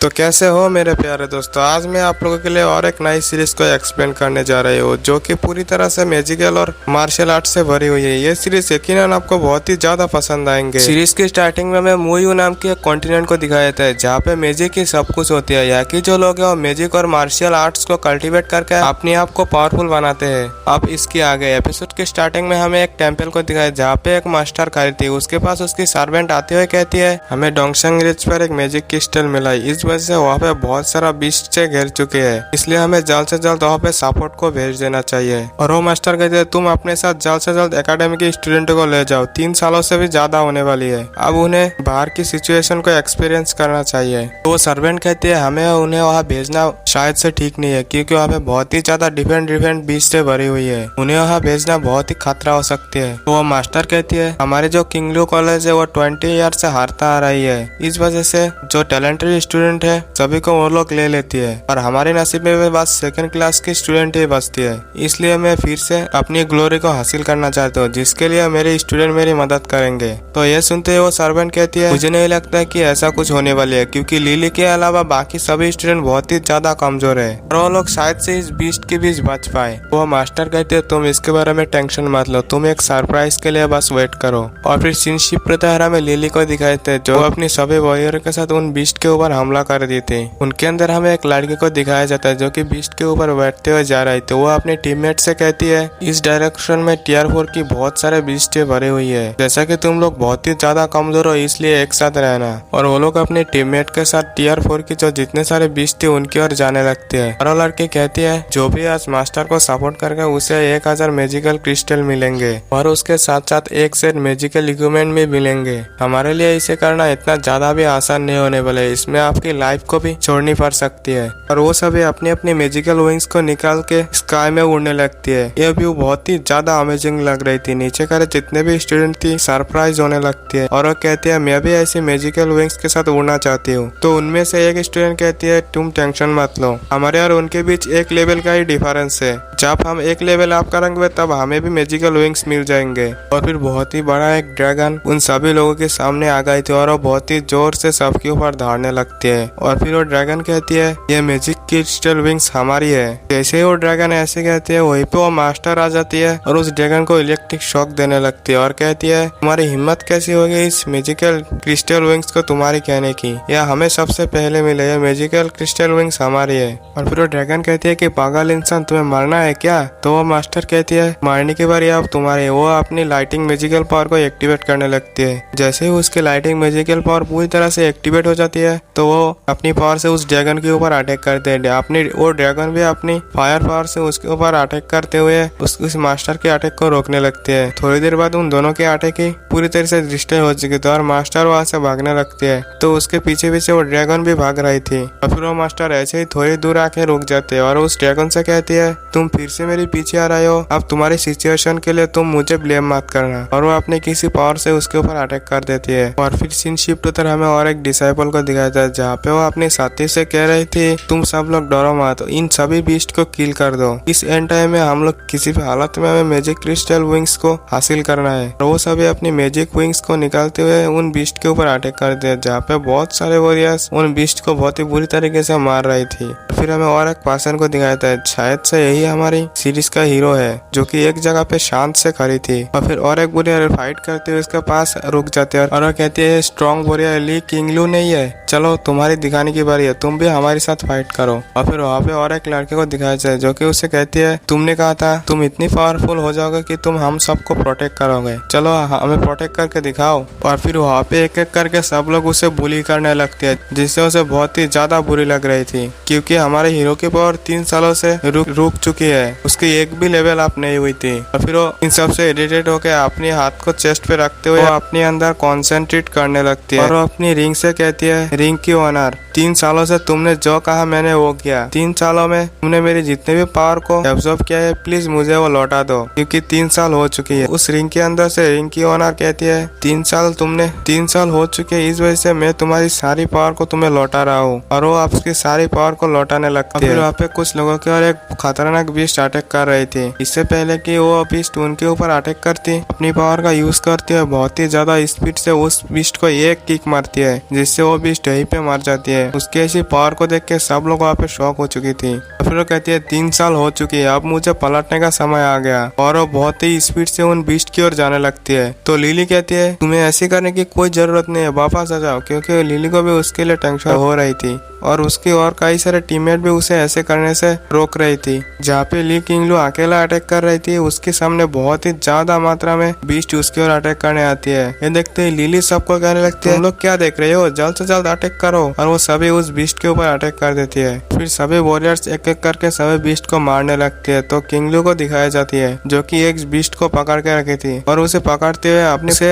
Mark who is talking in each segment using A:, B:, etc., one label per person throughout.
A: तो कैसे हो मेरे प्यारे दोस्तों। आज मैं आप लोगों के लिए और एक नई सीरीज को एक्सप्लेन करने जा रही हूँ जो कि पूरी तरह से मैजिकल और मार्शल आर्ट से भरी हुई है। ये सीरीज यकीनन आपको बहुत ही ज्यादा पसंद आएंगे। सीरीज की स्टार्टिंग में हमें मुयू नाम की एक कॉन्टिनेंट को दिखाया जाता है जहाँ पे मैजिक की सब कुछ होती है। यहाँ की जो लोग है वो मैजिक और मार्शल आर्ट्स को कल्टिवेट करके अपने आप को पावरफुल बनाते हैं। अब इसके आगे एपिसोड की स्टार्टिंग में हमें एक टेम्पल को दिखाया जहाँ पे एक मास्टर खरीदती है। उसके पास उसकी सर्वेंट आते हुए कहती है हमें डोंगशंग रिज पर एक मैजिक क्रिस्टल मिला है, इस वजह से वहाँ पे बहुत सारा बीस्ट से घेर चुके हैं, इसलिए हमें जल्द से जल्द वहाँ पे सपोर्ट को भेज देना चाहिए। और वो मास्टर कहते हैं तुम अपने साथ जल्द से जल्द एकेडमी के स्टूडेंटों को ले जाओ, 3 सालों से भी ज्यादा होने वाली है, अब उन्हें बाहर की सिचुएशन को एक्सपीरियंस करना चाहिए। तो वो सर्वेंट कहती है हमें उन्हें वहाँ भेजना शायद से ठीक नहीं है क्योंकि वहाँ पे बहुत ही ज्यादा डिफरेंट बीस्ट से भरी हुई है, उन्हें वहाँ भेजना बहुत ही खतरा हो सकती है। तो वो मास्टर कहती है हमारे जो किंगलू कॉलेज है वो 20 ईयर से हारता आ रही है, इस वजह से जो टैलेंटेड स्टूडेंट है सभी को वो लोग ले लेती है और हमारे नसीब में बस सेकंड क्लास की स्टूडेंट ही बचती है, इसलिए मैं फिर से अपनी ग्लोरी को हासिल करना चाहता हूँ जिसके लिए मेरे स्टूडेंट मेरी मदद करेंगे। तो ये सुनते ही वो सर्वेंट कहती है मुझे नहीं लगता कि ऐसा कुछ होने वाली है क्योंकि लिली के अलावा बाकी सभी स्टूडेंट बहुत ही ज्यादा कमजोर है और वो लोग शायद से इस बीस्ट के बीच बच पाए। वो मास्टर कहते हैं तुम इसके बारे में टेंशन मत लो, तुम एक सरप्राइज के लिए बस वेट करो। और फिर सिनशिप प्रताहरा में लिली को दिखाए थे जो अपनी सभी वॉरियर के साथ उन बीस्ट के ऊपर हमला कर दी थी। उनके अंदर हमें एक लड़की को दिखाया जाता है जो कि बीस्ट के ऊपर बैठते हुए जा रही थी। वो अपने टीममेट से कहती है इस डायरेक्शन में टियर 4 की बहुत सारे बीस्ट भरे हुई है, जैसा कि तुम लोग बहुत ही ज्यादा कमजोर हो इसलिए एक साथ रहना। और वो लोग अपने टीममेट के साथ टियर 4 की जो जितने सारे बीस्ट थे उनकी ओर जाने लगते हैं। और वो लड़की कहती है जो भी आज मास्टर को सपोर्ट करके उसे 1000 मैजिकल क्रिस्टल मिलेंगे और उसके साथ साथ एक सेट मैजिकल इक्विपमेंट भी मिलेंगे। हमारे लिए इसे करना इतना ज्यादा भी आसान नहीं होने वाला, इसमें आपकी लाइफ को भी छोड़नी पड़ सकती है। और वो सभी अपनी अपनी मैजिकल विंग्स को निकाल के स्काई में उड़ने लगती है। यह व्यू बहुत ही ज्यादा अमेजिंग लग रही थी। नीचे करे जितने भी स्टूडेंट थी सरप्राइज होने लगती है और वो कहती है मैं भी ऐसी मैजिकल विंग्स के साथ उड़ना चाहती हूँ। तो उनमें से एक स्टूडेंट कहती है तुम टेंशन मत लो, हमारे और उनके बीच एक लेवल का ही डिफरेंस है, जब हम एक लेवल अप करेंगे तब हमें भी मैजिकल विंग्स मिल जाएंगे। और फिर बहुत ही बड़ा एक ड्रैगन उन सभी लोगों के सामने आ गई थी और वो बहुत ही जोर से सबके ऊपर दौड़ने लगती है। और फिर वो ड्रैगन कहती है ये मैजिक क्रिस्टल विंग्स हमारी है। जैसे ही वो ड्रैगन ऐसे कहती है वहीं पे वो मास्टर आ जाती है और उस ड्रैगन को इलेक्ट्रिक शॉक देने लगती है और कहती है तुम्हारी हिम्मत कैसी होगी इस मैजिकल क्रिस्टल विंग्स को तुम्हारी कहने की, यह हमें सबसे पहले मिले, ये मैजिकल क्रिस्टल विंग्स हमारी है। और फिर वो ड्रैगन कहती है कि पागल इंसान तुम्हें मरना है क्या। तो वो मास्टर कहती है मारने की बारी अब तुम्हारी। वो अपनी लाइटिंग मैजिकल पावर को एक्टिवेट करने लगती है। जैसे ही उसकी लाइटिंग मैजिकल पावर पूरी तरह से एक्टिवेट हो जाती है तो वो अपनी पावर से उस ड्रैगन के ऊपर अटैक करते हैं। अपनी वो ड्रैगन भी अपनी फायर पावर से उसके ऊपर अटैक करते हुए उस मास्टर के अटैक को रोकने लगते हैं। थोड़ी देर बाद उन दोनों के अटैक ही पूरी तरह से डिस्ट्रॉय हो चुकी थी और मास्टर वहां से भागने लगते हैं। तो उसके पीछे पीछे वो ड्रैगन भी भाग रही थी और फिर वो मास्टर ऐसे ही थोड़ी दूर आके रुक जाते हैं और उस ड्रैगन से कहती है तुम फिर से मेरे पीछे आ रहे हो, अब तुम्हारी सिचुएशन के लिए तुम मुझे ब्लेम मत करना। और वो अपने किसी पावर से उसके ऊपर अटैक कर देती है। और फिर सीन शिफ्ट होकर हमें और एक डिसाइपल को दिखाया था जहाँ पे वो अपने साथी से कह रही थी तुम सब लोग डरो मत, इन सभी बीस्ट को किल कर दो। इस एंड टाइम में हम लोग किसी भी हालत में हमें मैजिक क्रिस्टल विंग्स को हासिल करना है। और वो सभी अपनी मैजिक विंग्स को निकालते हुए उन बीस्ट के ऊपर अटैक करते हैं जहाँ पे बहुत सारे वॉरियर्स उन बीस्ट को बहुत ही बुरी तरीके से मार रही थी। फिर हमें और एक पर्सन को दिखाया था, शायद से यही हमारी सीरीज का हीरो है जो कि एक जगह पे शांत से खड़ी थी। और फिर और एक वॉरियर फाइट करते हुए उसके पास रुक जाते हैं और वो कहती है स्ट्रॉन्ग वॉरियर ली किंगलू नहीं है, चलो तुम्हारी दिखाने की बारी है, तुम भी हमारे साथ फाइट करो। और फिर वहाँ पे और एक लड़के को दिखाया जाए जो कि उसे कहती है तुमने कहा था तुम इतनी पावरफुल हो जाओगे कि तुम हम सबको प्रोटेक्ट करोगे, चलो हमें प्रोटेक्ट करके दिखाओ। और फिर वहाँ पे एक एक करके सब लोग उसे बुली करने लगते हैं जिससे उसे बहुत ही ज्यादा बुरी लग रही थी क्योंकि हमारे हीरो की पावर 3 सालों से रुक चुकी है, उसकी एक भी लेवल अप नहीं हुई थी। और फिर वो इन सब से इरिटेट होकर अपने हाथ को चेस्ट पे रखते हुए अपने अंदर कॉन्सेंट्रेट करने लगती है और वो अपनी रिंग से कहती है रिंग की ओनर 3 सालों से तुमने जो कहा मैंने वो किया, 3 सालों में तुमने मेरी जितने भी पावर को एब्जॉर्ब किया है प्लीज मुझे वो लौटा दो क्योंकि 3 साल हो चुकी है। उस रिंग के अंदर से रिंग की ओनर कहती है 3 साल हो चुके हैं, इस वजह से मैं तुम्हारी सारी पावर को तुम्हें लौटा रहा हूँ। और वो आपकी सारी पावर को लौटाने लगती है। फिर वहाँ पे कुछ लोगों की और एक खतरनाक बीस्ट अटैक कर रही थी। इससे पहले कि वो बीस्ट उनके ऊपर अटैक करती अपनी पावर का यूज करती है बहुत ही ज्यादा स्पीड से उस बीस्ट को एक किक मारती है जिससे वो बीस्ट यहीं पे मर जाती है। उसके ऐसी पावर को देख के सब लोग वहाँ पे शॉक हो चुकी थी। फिर वो कहती है 3 साल हो चुकी है, अब मुझे पलटने का समय आ गया, और वो बहुत ही स्पीड से उन बीस्ट की ओर जाने लगती है। तो लिली कहती है तुम्हें ऐसी करने की कोई जरूरत नहीं है, वापस आ जाओ, क्योंकि लिली को भी उसके लिए टेंशन हो रही थी और उसकी और कई सारे टीममेट भी उसे ऐसे करने से रोक रही थी। जहाँ पे ली किंगलू अकेला अटैक कर रही थी, उसके सामने बहुत ही ज्यादा मात्रा में बीस्ट उसकी ओर अटैक करने आती है। ये देखते ही लिली सबको कहने लगती है तुम लोग क्या देख रहे हो, जल्द से जल्द अटैक करो, और वो सभी उस बीस्ट के ऊपर अटैक कर देती है। फिर सभी वॉरियर्स एक एक करके सभी बीस्ट को मारने लगती है। तो किंगलू को दिखाई जाती है जो कि एक बीस्ट को पकड़ के रखी थी, और उसे पकड़ते हुए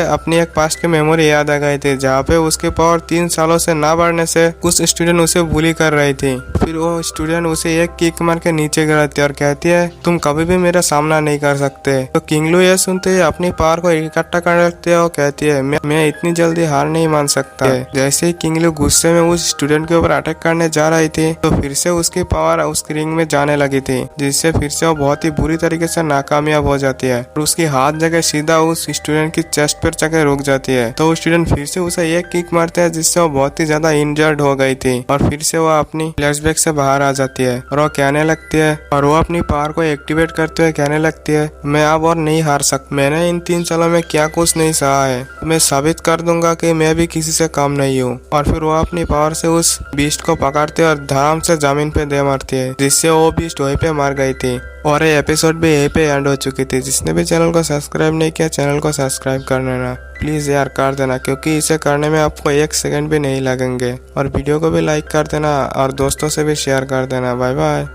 A: अपनी एक पास्ट की मेमोरी याद आ गई थी, जहाँ पे उसके पावर 3 सालों से ना बढ़ने से कुछ स्टूडेंट उसे बुली कर रही थी। फिर वो स्टूडेंट उसे एक किक मार के नीचे गिराती है और कहती है तुम कभी भी मेरा सामना नहीं कर सकते। तो किंगलू ये सुनते ही अपनी पावर को इकट्ठा करने लगती है और कहती है मैं इतनी जल्दी हार नहीं मान सकता। जैसे ही किंगलू गुस्से में उस स्टूडेंट के ऊपर अटैक करने जा रही थी, तो फिर से उसकी पावर उस रिंग में जाने लगी थी, जिससे फिर से वो बहुत ही बुरी तरीके से नाकामयाब हो जाती है और उसकी हाथ जगह सीधा उस स्टूडेंट की चेस्ट पर जाकर रुक जाती है। तो वो स्टूडेंट फिर से उसे एक किक मारते हैं, जिससे वो बहुत ही ज्यादा इंजर्ड हो गई थी, और फिर से वो अपनी फ्लैशबैक से बाहर आ जाती है और वो कहने लगती है, और वो अपनी पावर को एक्टिवेट करते हुए कहने लगती है मैं अब और नहीं हार सकती, मैंने इन 3 सालों में क्या कुछ नहीं सहा है, मैं साबित कर दूंगा कि मैं भी किसी से कम नहीं हूँ। और फिर वो अपनी पावर से उस बीस्ट को पकड़ते और धड़ाम से जमीन पे दे मारती है, जिससे वो बीस्ट वहीं पे मर गई थी। और ये एपिसोड भी यहीं पे एंड हो चुकी थी। जिसने भी चैनल को सब्सक्राइब नहीं किया, चैनल को सब्सक्राइब कर लेना प्लीज यार, कर देना, क्योंकि इसे करने में आपको 1 सेकंड भी नहीं लगेंगे। और वीडियो को भी लाइक कर देना और दोस्तों से भी शेयर कर देना। Bye bye.